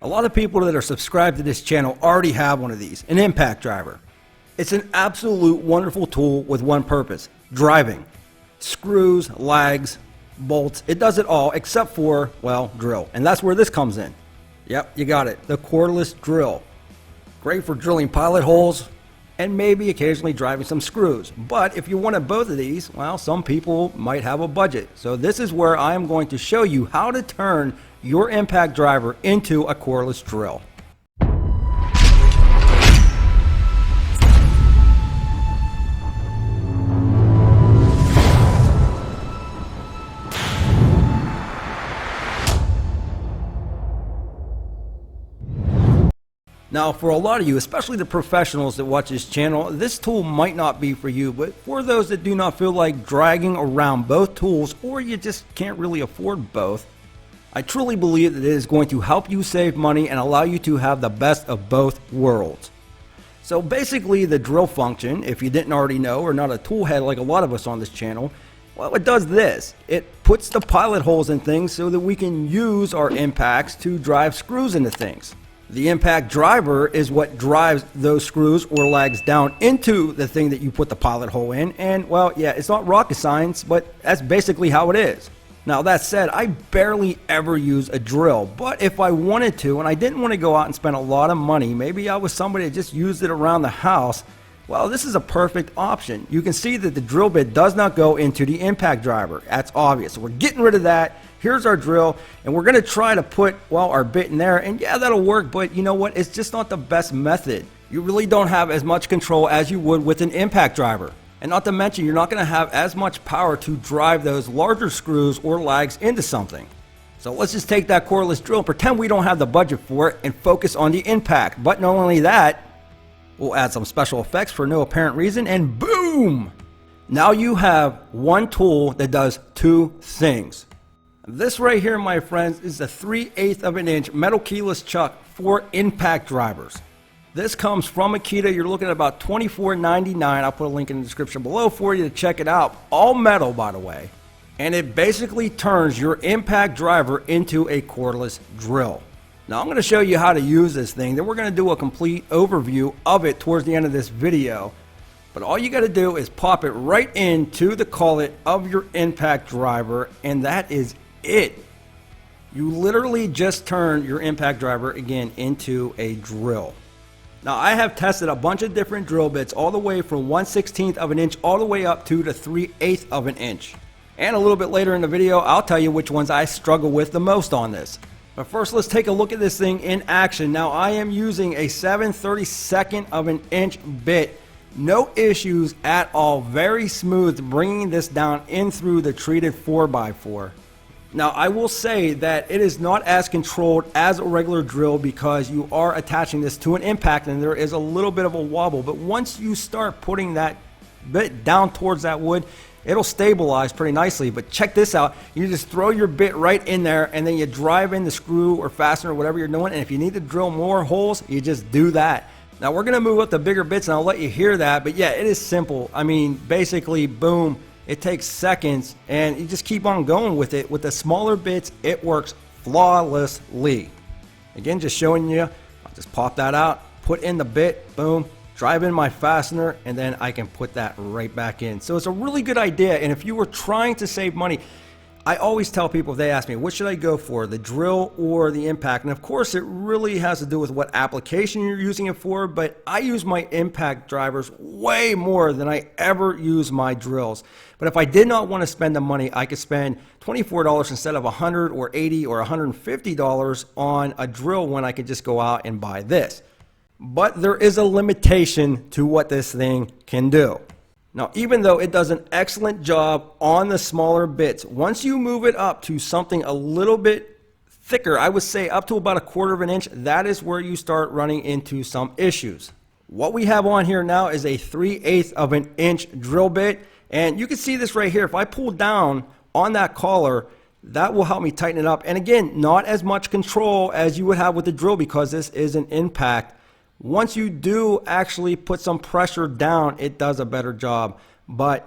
A lot of people that are subscribed to this channel already have one of these, an impact driver. It's an absolute wonderful tool with one purpose, driving. Screws, lags, bolts, it does it all except for, well, drill. And that's where this comes in. Yep, you got it, the cordless drill. Great for drilling pilot holes and maybe occasionally driving some screws. But if you wanted both of these, well, some people might have a budget. So this is where I am going to show you how to turn your impact driver into a cordless drill. Now, for a lot of you, especially the professionals that watch this channel, this tool might not be for you, but for those that do not feel like dragging around both tools, or you just can't really afford both, I truly believe that it is going to help you save money and allow you to have the best of both worlds. So basically, the drill function, if you didn't already know or not a tool head like a lot of us on this channel, well, it does this. It puts the pilot holes in things so that we can use our impacts to drive screws into things. The impact driver is what drives those screws or lags down into the thing that you put the pilot hole in. And well, yeah, it's not rocket science, but that's basically how it is. Now that said, I barely ever use a drill, but if I wanted to and I didn't want to go out and spend a lot of money, maybe I was somebody that just used it around the house, well, this is a perfect option. You can see that the drill bit does not go into the impact driver. That's obvious. So we're getting rid of that. Here's our drill, and we're going to try to put, well, our bit in there, and yeah, that'll work, but you know what? It's just not the best method. You really don't have as much control as you would with an impact driver. And not to mention, you're not going to have as much power to drive those larger screws or lags into something. So let's just take that cordless drill and pretend we don't have the budget for it and focus on the impact. But not only that, we'll add some special effects for no apparent reason, and boom! Now you have one tool that does two things. This right here, my friends, is a 3/8 of an inch metal keyless chuck for impact drivers. This comes from Makita. You're looking at about $24.99. I'll put a link in the description below for you to check it out. All metal, by the way. And it basically turns your impact driver into a cordless drill. Now I'm going to show you how to use this thing. Then we're going to do a complete overview of it towards the end of this video. But all you got to do is pop it right into the collet of your impact driver, and that is it. You literally just turn your impact driver again into a drill. Now I have tested a bunch of different drill bits all the way from 1/16 of an inch all the way up to the 3/8 of an inch. And a little bit later in the video, I'll tell you which ones I struggle with the most on this. But first, let's take a look at this thing in action. Now I am using a 7/32 of an inch bit. No issues at all. Very smooth bringing this down in through the treated 4x4. Now I will say that it is not as controlled as a regular drill because you are attaching this to an impact and there is a little bit of a wobble, but once you start putting that bit down towards that wood, it'll stabilize pretty nicely. But check this out, you just throw your bit right in there and then you drive in the screw or fastener or whatever you're doing, and if you need to drill more holes, you just do that. Now we're going to move up the bigger bits and I'll let you hear that, but yeah, it is simple. I mean, basically, boom. It takes seconds and you just keep on going with it. With the smaller bits, it works flawlessly. Again, just showing you, I'll just pop that out, put in the bit, boom, drive in my fastener, and then I can put that right back in. So it's a really good idea. And if you were trying to save money, I always tell people, if they ask me, what should I go for, the drill or the impact? And of course, it really has to do with what application you're using it for, but I use my impact drivers way more than I ever use my drills. But if I did not want to spend the money, I could spend $24 instead of $100 or $80 or $150 on a drill when I could just go out and buy this. But there is a limitation to what this thing can do. Now, even though it does an excellent job on the smaller bits, once you move it up to something a little bit thicker, I would say up to about 1/4 of an inch, that is where you start running into some issues. What we have on here now is a 3/8 of an inch drill bit, and you can see this right here. If I pull down on that collar, that will help me tighten it up. And again, not as much control as you would have with the drill because this is an impact. Once you do actually put some pressure down, it does a better job. But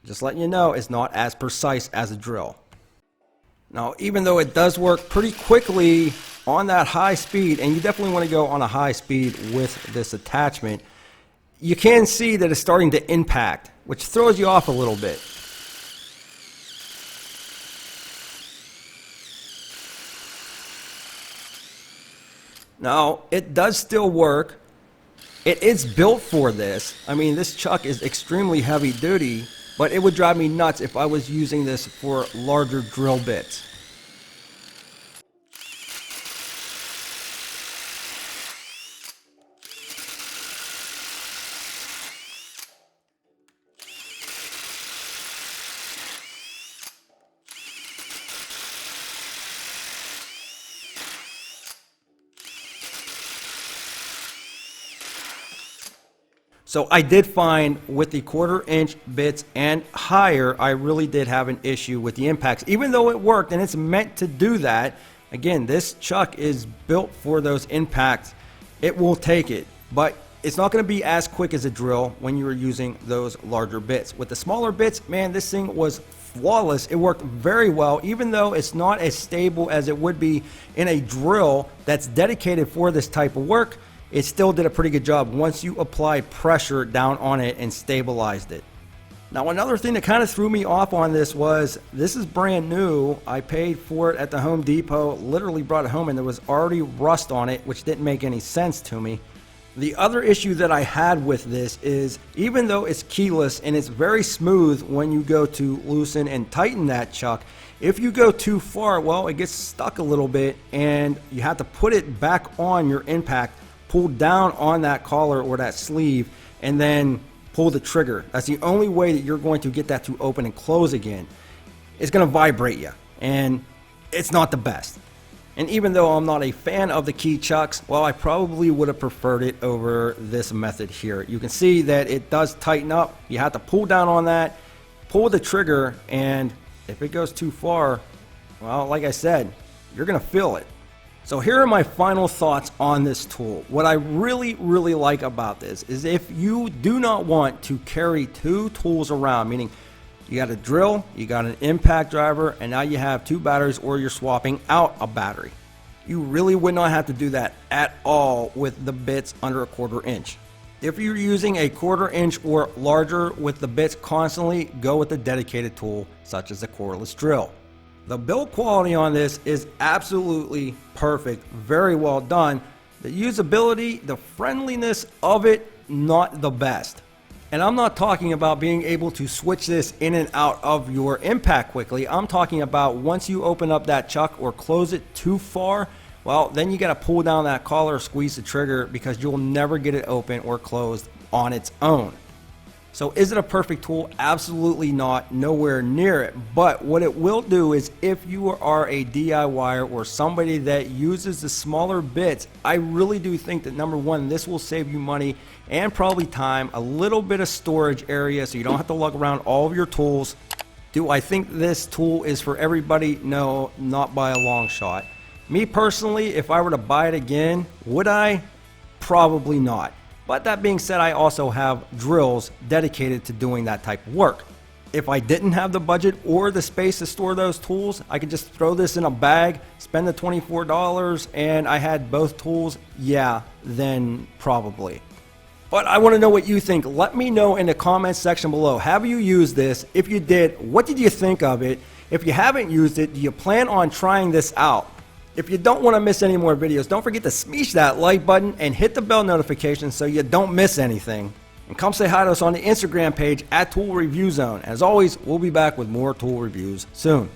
just letting you know, it's not as precise as a drill. Now, even though it does work pretty quickly, on that high speed, and you definitely want to go on a high speed with this attachment, you can see that it's starting to impact, which throws you off a little bit. Now, it does still work. It is built for this. I mean, this chuck is extremely heavy duty, but it would drive me nuts if I was using this for larger drill bits. So I did find with the 1/4 inch bits and higher, I really did have an issue with the impacts. Even though it worked and it's meant to do that, again, this chuck is built for those impacts. It will take it, but it's not going to be as quick as a drill when you're using those larger bits. With the smaller bits, man, this thing was flawless. It worked very well, even though it's not as stable as it would be in a drill that's dedicated for this type of work. It still did a pretty good job once you applied pressure down on it and stabilized it. Now, another thing that kind of threw me off on this was, this is brand new. I paid for it at the Home Depot, literally brought it home, and there was already rust on it, which didn't make any sense to me. The other issue that I had with this is, even though it's keyless and it's very smooth when you go to loosen and tighten that chuck, if you go too far, well, it gets stuck a little bit and you have to put it back on your impact, pull down on that collar or that sleeve, and then pull the trigger. That's the only way that you're going to get that to open and close again. It's going to vibrate you, and it's not the best. And even though I'm not a fan of the key chucks, well, I probably would have preferred it over this method here. You can see that it does tighten up. You have to pull down on that, pull the trigger, and if it goes too far, well, like I said, you're going to feel it. So here are my final thoughts on this tool. What I really like about this is, if you do not want to carry two tools around, meaning you got a drill, you got an impact driver, and now you have two batteries, or you're swapping out a battery, you really would not have to do that at all with the bits under a 1/4 inch. If you're using a 1/4 inch or larger with the bits constantly, go with a dedicated tool such as a cordless drill. The build quality on this is absolutely perfect, very well done. The usability, the friendliness of it, not the best. And I'm not talking about being able to switch this in and out of your impact quickly. I'm talking about once you open up that chuck or close it too far, well, then you got to pull down that collar, squeeze the trigger, because you'll never get it open or closed on its own. So is it a perfect tool? Absolutely not, nowhere near it. But what it will do is, if you are a DIYer or somebody that uses the smaller bits, I really do think that, number one, this will save you money and probably time, a little bit of storage area so you don't have to lug around all of your tools. Do I think this tool is for everybody? No, not by a long shot. Me personally, if I were to buy it again, would I? Probably not. But that being said, I also have drills dedicated to doing that type of work. If I didn't have the budget or the space to store those tools, I could just throw this in a bag, spend the $24, and I had both tools. Yeah, then probably. But I want to know what you think. Let me know in the comments section below. Have you used this? If you did, what did you think of it? If you haven't used it, do you plan on trying this out? If you don't want to miss any more videos, don't forget to smash that like button and hit the bell notification so you don't miss anything. And come say hi to us on the Instagram page @ToolReviewZone. As always, we'll be back with more tool reviews soon.